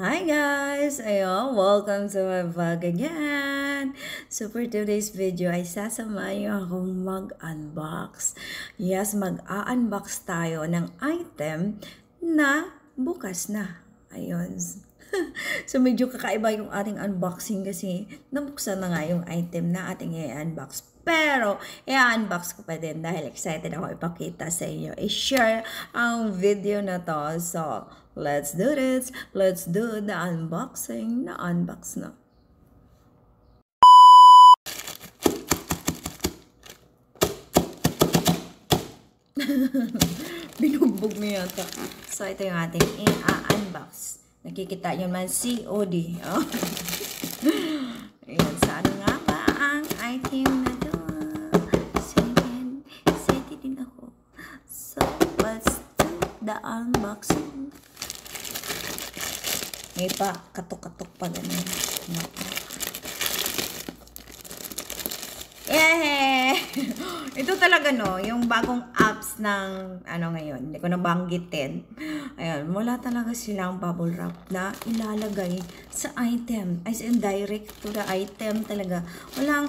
Hi guys! Ayun, welcome to my vlog again! So for today's video ay sasamayo akong mag-unbox. Yes, mag-a-unbox tayo ng item na bukas na. Ayun. So medyo kakaiba yung ating unboxing kasi nabuksan na nga yung item na ating i-unbox. Pero, i-unbox ko pa din dahil excited ako ipakita sa inyo. I-share ang video na to. So, let's do this. Let's do the unboxing. Na-unbox na. Binugbog na yata. So, ito yung ating i-unbox. Nakikita nyo naman COD. Oh. Ayan, saan nga ba ang item na to? Excited din ako. So, let's do the unboxing. May pa, katok-katok pa ganun. Yeah! Ito talaga no, yung bagong apps ng ngayon, hindi ko nabanggitin. Ayun, wala talaga silang bubble wrap na ilalagay sa item. As in direct to the item talaga. Walang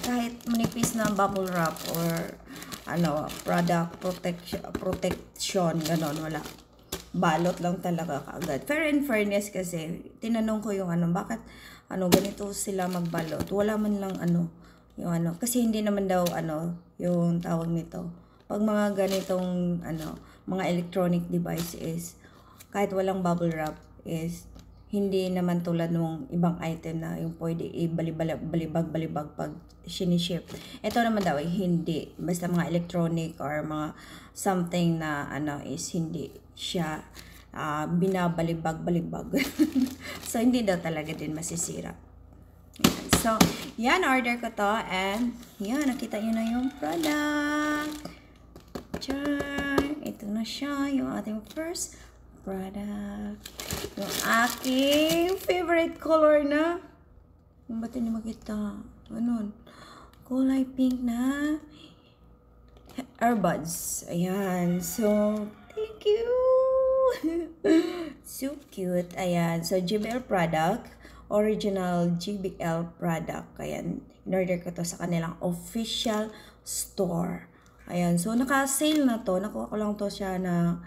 kahit manipis na bubble wrap or product protection ganon, wala. Balot lang talaga kaagad. Pero in fairness kasi, tinanong ko yung bakit ganito sila magbalot. Wala man lang yung kasi hindi naman daw yung tawag nito. Pag mga ganitong mga electronic devices, kahit walang bubble wrap is hindi naman tulad ng ibang item na yung pwede balibag pag siniship. Ito naman daw hindi. Basta mga electronic or mga something na is hindi siya binabalibag. So hindi daw talaga din masisira. So, yan, order ko to and yan, nakita nyo na yung product. Tiyar! Ito na siya, yung ating first product. Yung aking favorite color na. Yung ba't hindi makita? Kulay pink na earbuds. Ayan. So, thank you! So cute. Ayan. So, JBL product. Original JBL product. Ayan, in-order ko to sa kanilang official store. Ayan, so naka-sale na to. Nakuha ko lang to siya na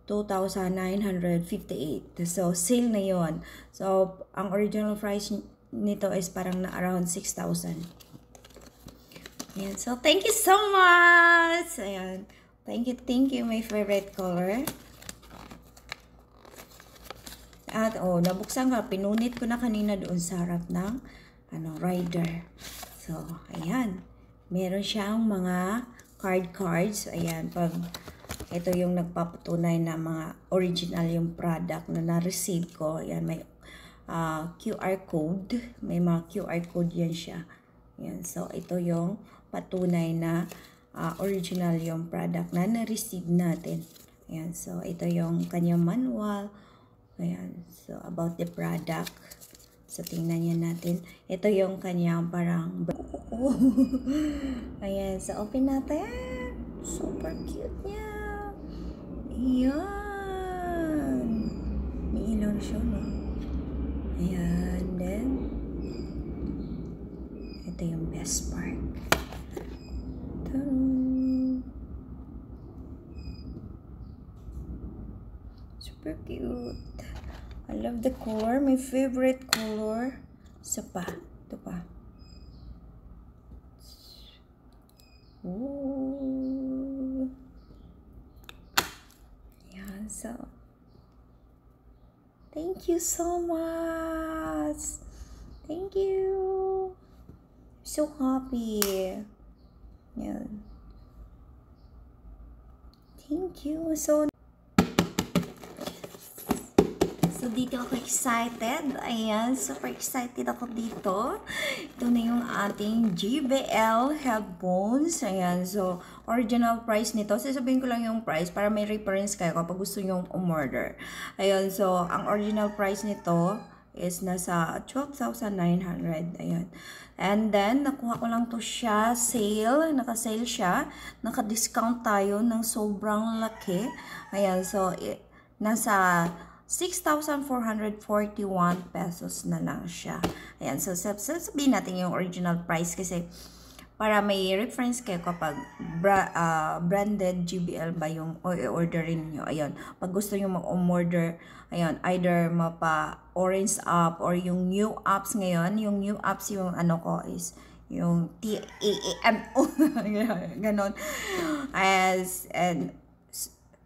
2,958. So, sale na yon. So, ang original price nito is parang na around 6,000. Ayan, so thank you so much! Ayan, thank you, my favorite color. At nabuksan ko, pinunit ko na kanina doon sa harap ng rider. So, ayan. Meron siyang mga cards. Ayan, pag ito yung nagpapatunay na mga original yung product na na-receive ko. Ayan, may QR code. May mga QR code yan siya. Ayan, so ito yung patunay na original yung product na na-receive natin. Ayan, so ito yung kanyang manual. Ayan, so about the product. So, tingnan niya natin. Ito yung kanyang parang ayan, so open natin. Super cute niya. Ayan. May ilaw siya, no? Ayan, then ito yung best part. Super cute. I love the color. My favorite color. Ito pa. Ooh. Yeah, so thank you so much. Thank you. I'm so happy. Yeah. Thank you. So dito ako excited. Ayan, super excited ako dito. Ito na yung ating JBL headphones. Ayan, so original price nito. Sasabihin ko lang yung price para may reference kayo kapag gusto nyo umorder. Ayan, so ang original price nito is nasa 12,900. Ayan. And then, nakuha ko lang to siya, sale. Naka-sale siya. Naka-discount tayo ng sobrang laki. Ayan, so nasa 6,441 pesos na lang siya. Ayan, so sabihin natin yung original price kasi para may reference kayo kapag branded GBL ba yung orderin nyo. Ayun, pag gusto nyo mag-order, ayun, either mapa orange up or yung new apps ngayon. Yung new apps yung ano ko is yung TAAMO. Ganon. And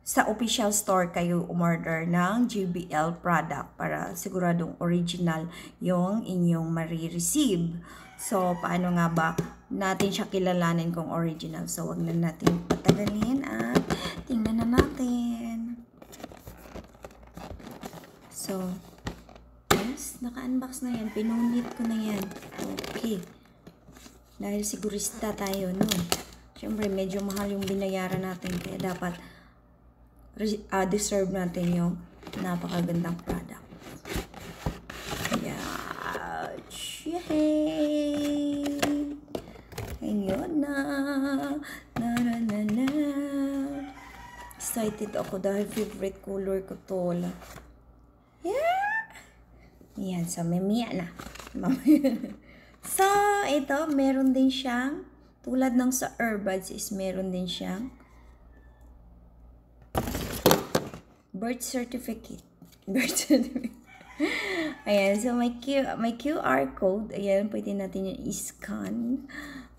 sa official store kayo umorder ng GBL product para siguradong original yung inyong marireceive. So, paano nga ba natin siya kilalanin kung original? So, wag na natin patagalin at tingnan na natin. So, yes, naka-unbox na yan. Pinunit ko na yan. Okay. Dahil sigurista tayo, no? Siyempre, medyo mahal yung binayaran natin. Kaya dapat deserve natin yung napakagandang product. Yeah. Yay! Ayun na. Na. Excited ako dahil favorite color ko to. Yeah! Yan, so mamaya na. So, ito, meron din siyang, tulad ng sa earbuds is meron din siyang birth certificate. Ayan, so may QR code. Ayan, pwede natin yung i-scan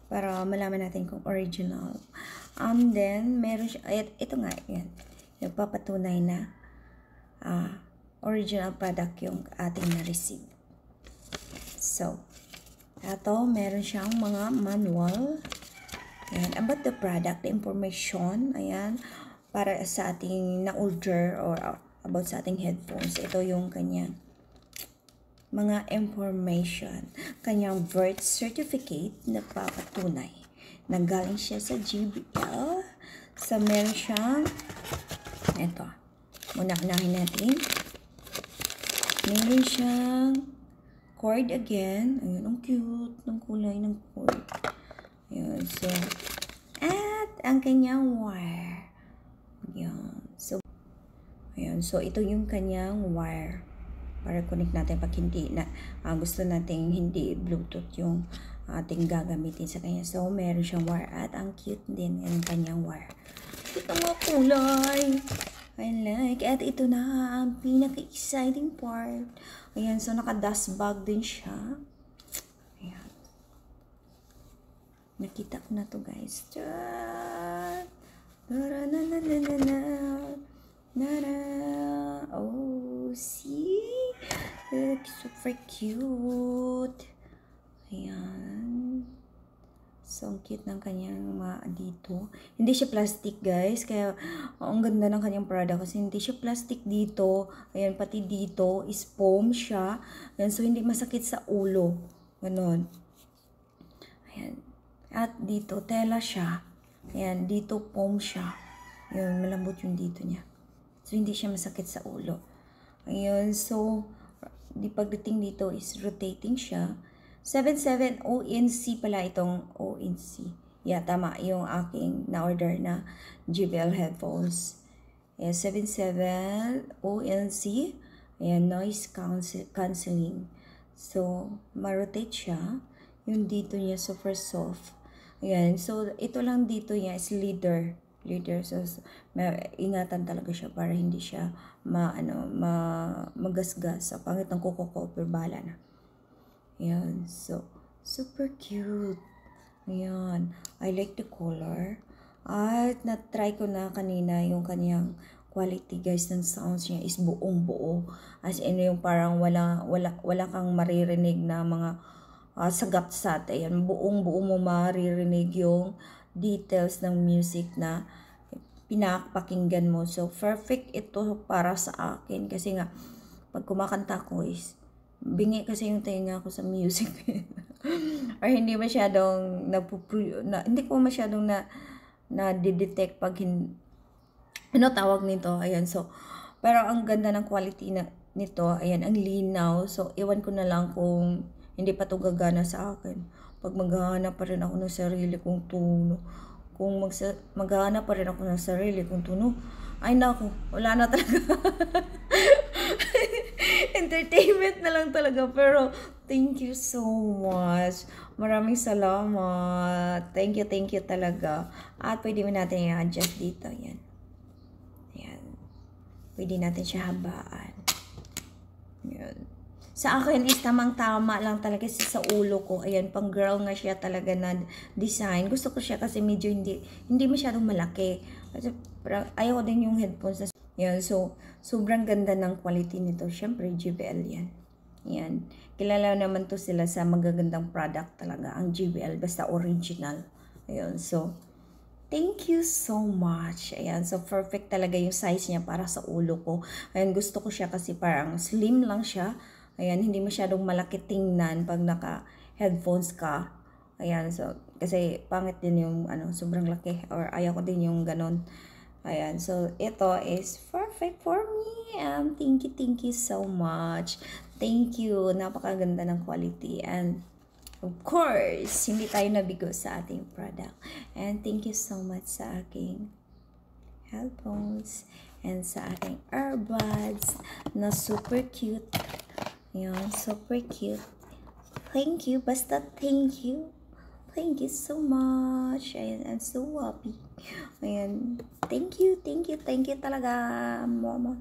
para malaman natin kung original. And then, meron siya, ito nga, ayan, nagpapatunay na original product yung ating na-receive. So, ito, meron siyang mga manual. Ayan, about the product, the information, ayan, para sa ating na-order or about sa ating headphones. Ito yung kanyang mga information. Kanyang birth certificate na papatunay na galing siya sa GBL. So, meron siyang ito. Unahin natin. Meron siyang cord again. Ayun, ang cute ng kulay ng cord. Ayun, so, at ang kanyang wire. Ayan. So, ito yung kanyang wire. Para connect natin pag hindi na gusto natin hindi Bluetooth yung ating gagamitin sa kanya. So, meron siyang wire at ang cute din yung kanyang wire. Ito mga kulay. I like. At ito na ang pinaka-exciting part. Ayan, so naka-dust bag din siya. Ayan. Nakita ko na to guys. Oh, see? It's super cute. Ayan. So, ang cute ng kanyang dito. Hindi siya plastic, guys. Kaya, ang ganda ng kanyang product. Kasi hindi siya plastic dito. Ayan, pati dito is foam siya. Ayan, so hindi masakit sa ulo. Ganon. Ayan. At dito, tela siya. Ayan, dito foam siya. Ayan, malambot yung dito niya. So, hindi siya masakit sa ulo. Ayan, so, pagdating dito is rotating siya. 77 ONC pala itong ONC. Yeah, tama yung aking na-order na JBL headphones. Ayan, 77 ONC. Ayan, noise cancelling. So, ma-rotate siya. Yung dito niya super soft. Ayan, so ito lang dito niya is leader. So, ingatan talaga siya para hindi siya magasgas. Sa pangit ng kuko ko, pero bala na. Ayan, so, super cute. Ayan, I like the color. At na-try ko na kanina yung kanyang quality guys ng sounds niya is buong buo. As in yung parang wala kang maririnig na mga sagap-sat. Ayan, buong buo mo maririnig yung details ng music na pinapakinggan mo. So, perfect ito para sa akin. Kasi nga, pag kumakanta ko is, bingi kasi yung tenga ko sa music. Or hindi masyadong, hindi ko masyadong na-detect pag ano tawag nito. Ayan, so, pero ang ganda ng quality nito. Ayan, ang linaw. So, iwan ko na lang kung hindi pa ito gagana sa akin. Pag maghahanap pa rin ako ng sarili kong tuno. Kung maghahanap pa rin ako ng sarili kong tuno, ay naku, wala na talaga. entertainment na lang talaga. Pero, thank you so much. Maraming salamat. Thank you talaga. At pwede mo natin i-adjust dito. Yan. Yan. Pwede natin siya habaan. Yan. Sa akin is tamang-tama lang talaga sa ulo ko. Ayan, pang girl nga siya talaga na design. Gusto ko siya kasi medyo hindi masyadong malaki. Kasi ayaw ko din yung headphones na yan. So, sobrang ganda ng quality nito. Siyempre, JBL yan. Yan. Kilala naman to sila sa magagandang product talaga. Ang JBL, basta original. Ayan, so, thank you so much. Ayan, so perfect talaga yung size niya para sa ulo ko. Ayan, gusto ko siya kasi parang slim lang siya. Ayan, hindi masyadong malaki tingnan pag naka-headphones ka. Ayan, so, kasi pangit din yung, sobrang laki. Or ayaw ko din yung ganon. Ayan, so, ito is perfect for me. Thank you so much. Thank you. Napakaganda ng quality. And, of course, hindi tayo nabigo sa ating product. And, thank you so much sa aking headphones. And sa ating earbuds na super cute. Yan, super cute. Thank you. Basta thank you. Thank you so much. Ayan, I'm so happy. Ayan. Thank you talaga, mama.